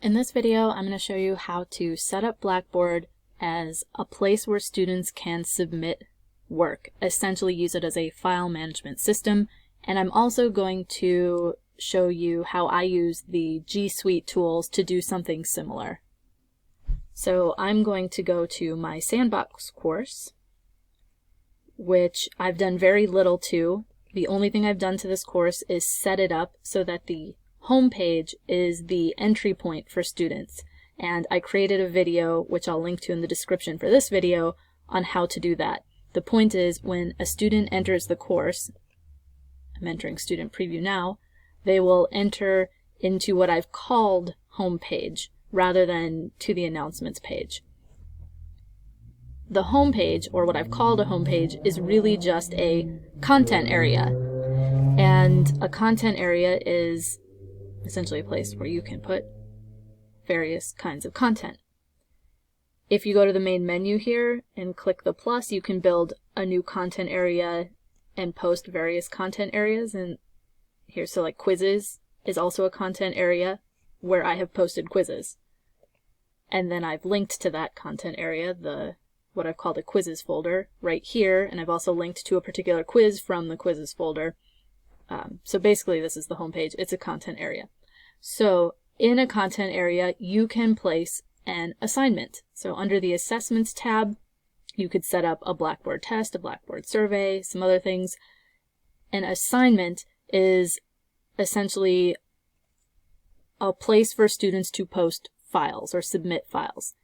In this video, I'm going to show you how to set up Blackboard as a place where students can submit work, essentially use it as a file management system, and I'm also going to show you how I use the G Suite tools to do something similar. So I'm going to go to my Sandbox course, which I've done very little to. The only thing I've done to this course is set it up so that the homepage is the entry point for students, and I created a video, which I'll link to in the description for this video, on how to do that. The point is, when a student enters the course, I'm entering student preview now, they will enter into what I've called homepage rather than to the announcements page. The homepage, or what I've called a homepage, is really just a content area, and a content area is essentially a place where you can put various kinds of content. If you go to the main menu here and click the plus, you can build a new content area and post various content areas. And here, so like quizzes is also a content area where I have posted quizzes. And then I've linked to that content area, what I've called a quizzes folder right here, and I've also linked to a particular quiz from the quizzes folder. So basically this is the home page. It's a content area. So in a content area, you can place an assignment. So under the assessments tab, you could set up a Blackboard test, a Blackboard survey, some other things. An assignment is essentially a place for students to post files or submit files.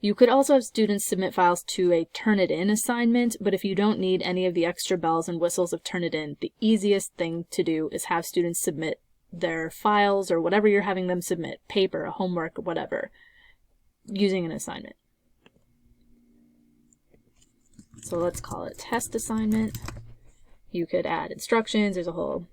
You could also have students submit files to a Turnitin assignment, but if you don't need any of the extra bells and whistles of Turnitin, the easiest thing to do is have students submit their files or whatever you're having them submit, paper, homework, whatever, using an assignment. So let's call it test assignment. You could add instructions. There's a whole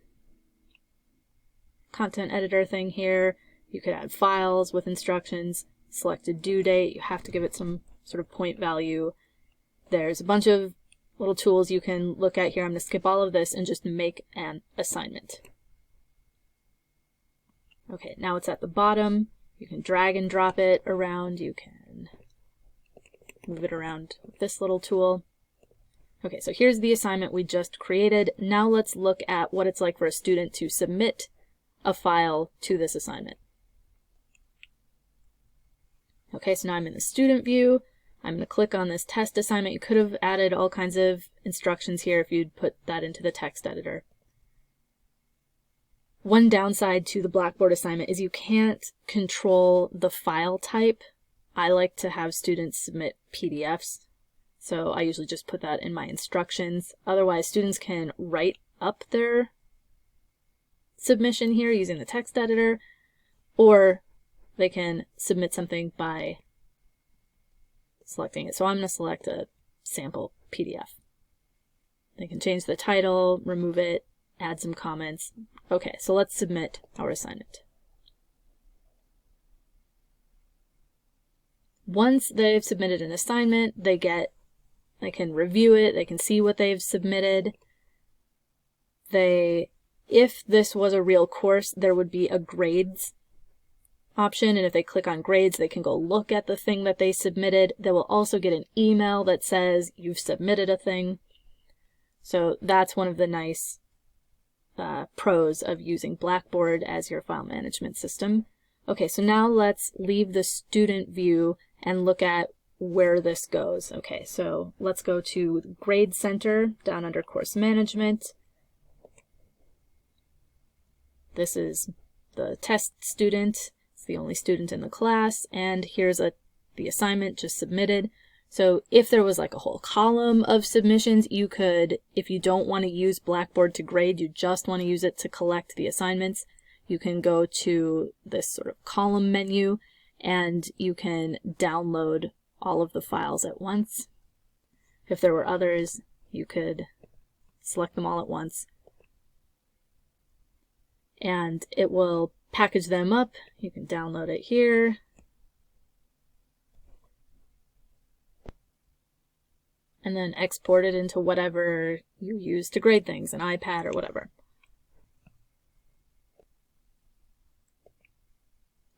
content editor thing here. You could add files with instructions. Select a due date. You have to give it some sort of point value. There's a bunch of little tools you can look at here. I'm going to skip all of this and just make an assignment. Okay, now it's at the bottom. You can drag and drop it around. You can move it around with this little tool. Okay, so here's the assignment we just created. Now let's look at what it's like for a student to submit a file to this assignment. Okay, so now I'm in the student view. I'm going to click on this test assignment. You could have added all kinds of instructions here if you'd put that into the text editor. One downside to the Blackboard assignment is you can't control the file type. I like to have students submit PDFs, so I usually just put that in my instructions. Otherwise, students can write up their submission here using the text editor, or they can submit something by selecting it. So I'm going to select a sample PDF. They can change the title, remove it, add some comments. Okay, so let's submit our assignment. Once they've submitted an assignment, they can review it, they can see what they've submitted. If this was a real course, there would be a grades option, and if they click on grades, they can go look at the thing that they submitted. They will also get an email that says you've submitted a thing. So that's one of the nice pros of using Blackboard as your file management system. Okay, so now let's leave the student view and look at where this goes. Okay, so let's go to Grade Center down under Course Management. This is the test student. It's the only student in the class, and here's the assignment just submitted. So if there was like a whole column of submissions, you could, if you don't want to use Blackboard to grade, you just want to use it to collect the assignments, you can go to this sort of column menu and you can download all of the files at once. If there were others, you could select them all at once, and it will package them up. You can download it here. And then export it into whatever you use to grade things, an iPad or whatever.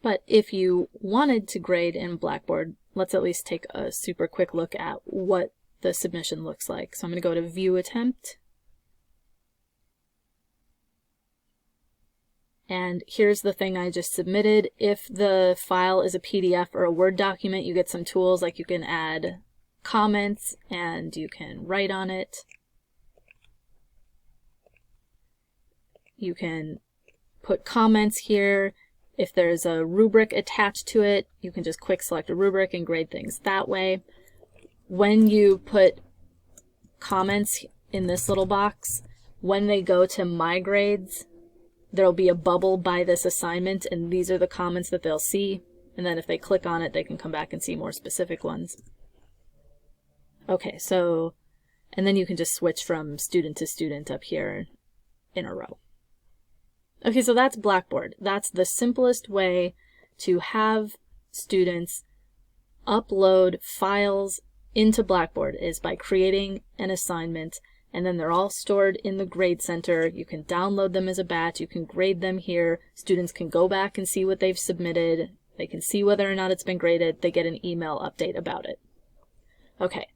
But if you wanted to grade in Blackboard, let's at least take a super quick look at what the submission looks like. So I'm going to go to View Attempt. And here's the thing I just submitted. If the file is a PDF or a Word document, you get some tools like you can add comments and you can write on it. You can put comments here. If there's a rubric attached to it, you can just quick select a rubric and grade things that way. When you put comments in this little box, when they go to My Grades, there'll be a bubble by this assignment, and these are the comments that they'll see. And then if they click on it, they can come back and see more specific ones. Okay, so, and then you can just switch from student to student up here in a row. Okay, so that's Blackboard. That's the simplest way to have students upload files into Blackboard, is by creating an assignment, and then they're all stored in the Grade Center. You can download them as a batch. You can grade them here. Students can go back and see what they've submitted. They can see whether or not it's been graded. They get an email update about it. Okay.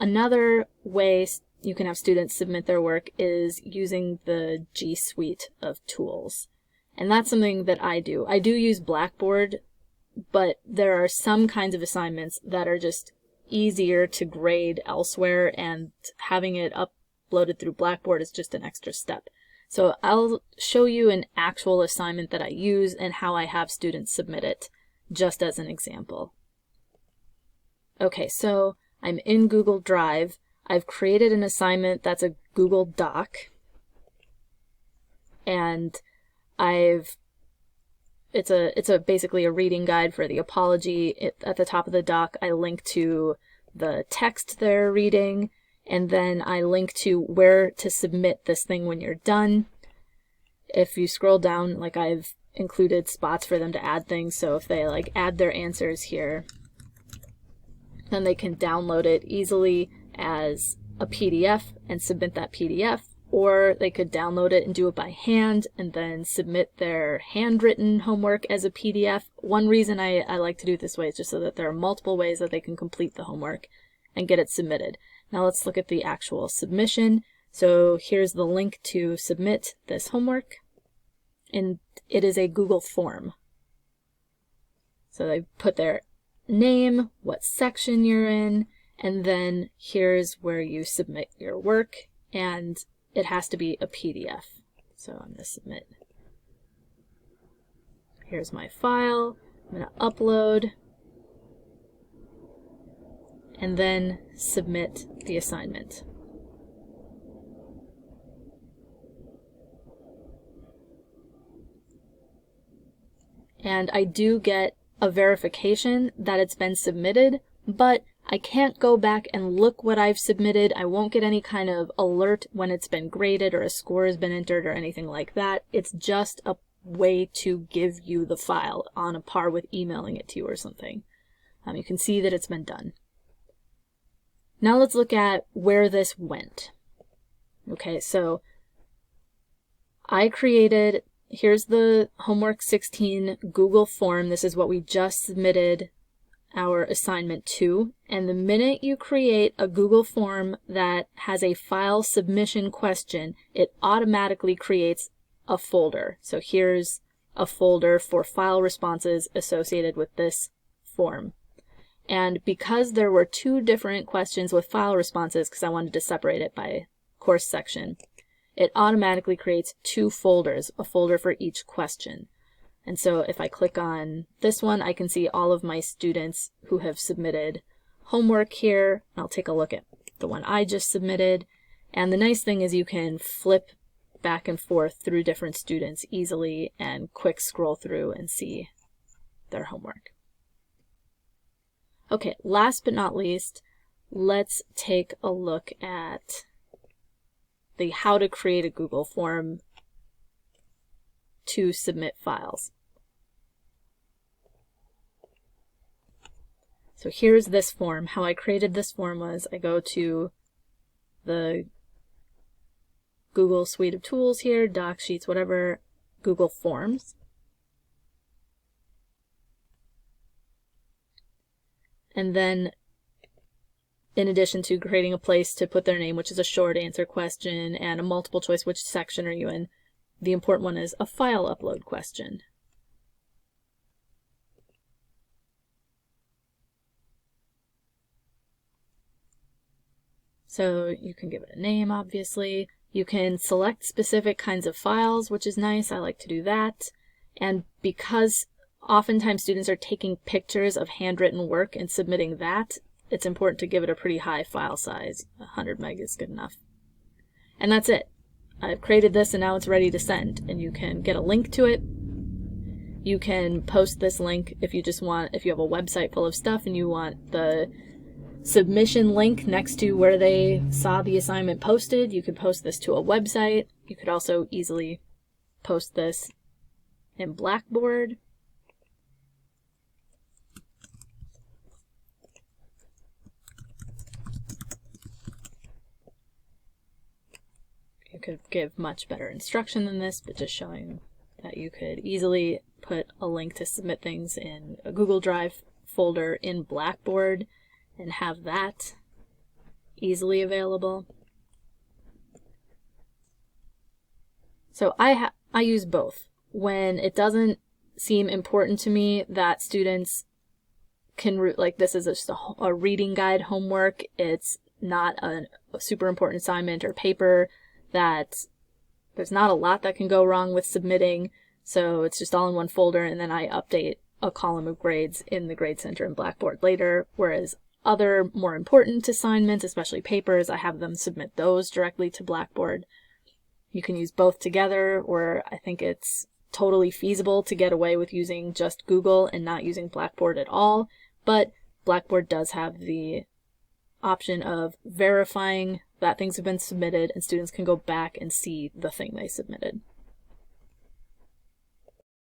Another way you can have students submit their work is using the G Suite of tools. And that's something that I do. I do use Blackboard, but there are some kinds of assignments that are just easier to grade elsewhere, and having it uploaded through Blackboard is just an extra step. So I'll show you an actual assignment that I use and how I have students submit it, just as an example. Okay, so I'm in Google Drive. I've created an assignment that's a Google Doc, and it's basically a reading guide for the apology. At the top of the doc, I link to the text they're reading, and then I link to where to submit this thing when you're done. If you scroll down, like, I've included spots for them to add things, so if they like add their answers here, then they can download it easily as a PDF and submit that PDF, or they could download it and do it by hand and then submit their handwritten homework as a PDF. One reason I like to do it this way is just so that there are multiple ways that they can complete the homework and get it submitted. Now let's look at the actual submission. So here's the link to submit this homework, and it is a Google form. So they put their name, what section you're in, and then here's where you submit your work, and it has to be a PDF. So I'm going to submit. Here's my file. I'm going to upload and then submit the assignment. And I do get a verification that it's been submitted, but I can't go back and look what I've submitted. I won't get any kind of alert when it's been graded or a score has been entered or anything like that. It's just a way to give you the file on a par with emailing it to you or something. You can see that it's been done. Now let's look at where this went. Okay, so I created, here's the Homework 16 Google form. This is what we just submitted our assignment to, and the minute you create a Google form that has a file submission question, it automatically creates a folder. So here's a folder for file responses associated with this form. And because there were two different questions with file responses, because I wanted to separate it by course section, it automatically creates two folders, a folder for each question. And so if I click on this one, I can see all of my students who have submitted homework here. I'll take a look at the one I just submitted. And the nice thing is you can flip back and forth through different students easily and quick scroll through and see their homework. Okay, last but not least, let's take a look at the how to create a Google form to submit files. So here's this form. How I created this form was I go to the Google suite of tools here, Docs, Sheets, whatever. Google Forms. And then, in addition to creating a place to put their name, which is a short answer question, and a multiple choice, which section are you in, the important one is a file upload question. So you can give it a name, obviously. You can select specific kinds of files, which is nice. I like to do that. And because oftentimes students are taking pictures of handwritten work and submitting that, it's important to give it a pretty high file size. 100 meg is good enough. And that's it. I've created this and now it's ready to send. And you can get a link to it. You can post this link if you just want, if you have a website full of stuff and you want the submission link next to where they saw the assignment posted, you could post this to a website. You could also easily post this in Blackboard. You could give much better instruction than this, but just showing that you could easily put a link to submit things in a Google Drive folder in Blackboard and have that easily available. So I use both. When it doesn't seem important to me that students can, like this is just a reading guide homework, it's not a super important assignment or paper that there's not a lot that can go wrong with submitting, so it's just all in one folder, and then I update a column of grades in the Grade Center in Blackboard later, whereas other more important assignments, especially papers, I have them submit those directly to Blackboard. You can use both together, or I think it's totally feasible to get away with using just Google and not using Blackboard at all, but Blackboard does have the option of verifying that things have been submitted and students can go back and see the thing they submitted.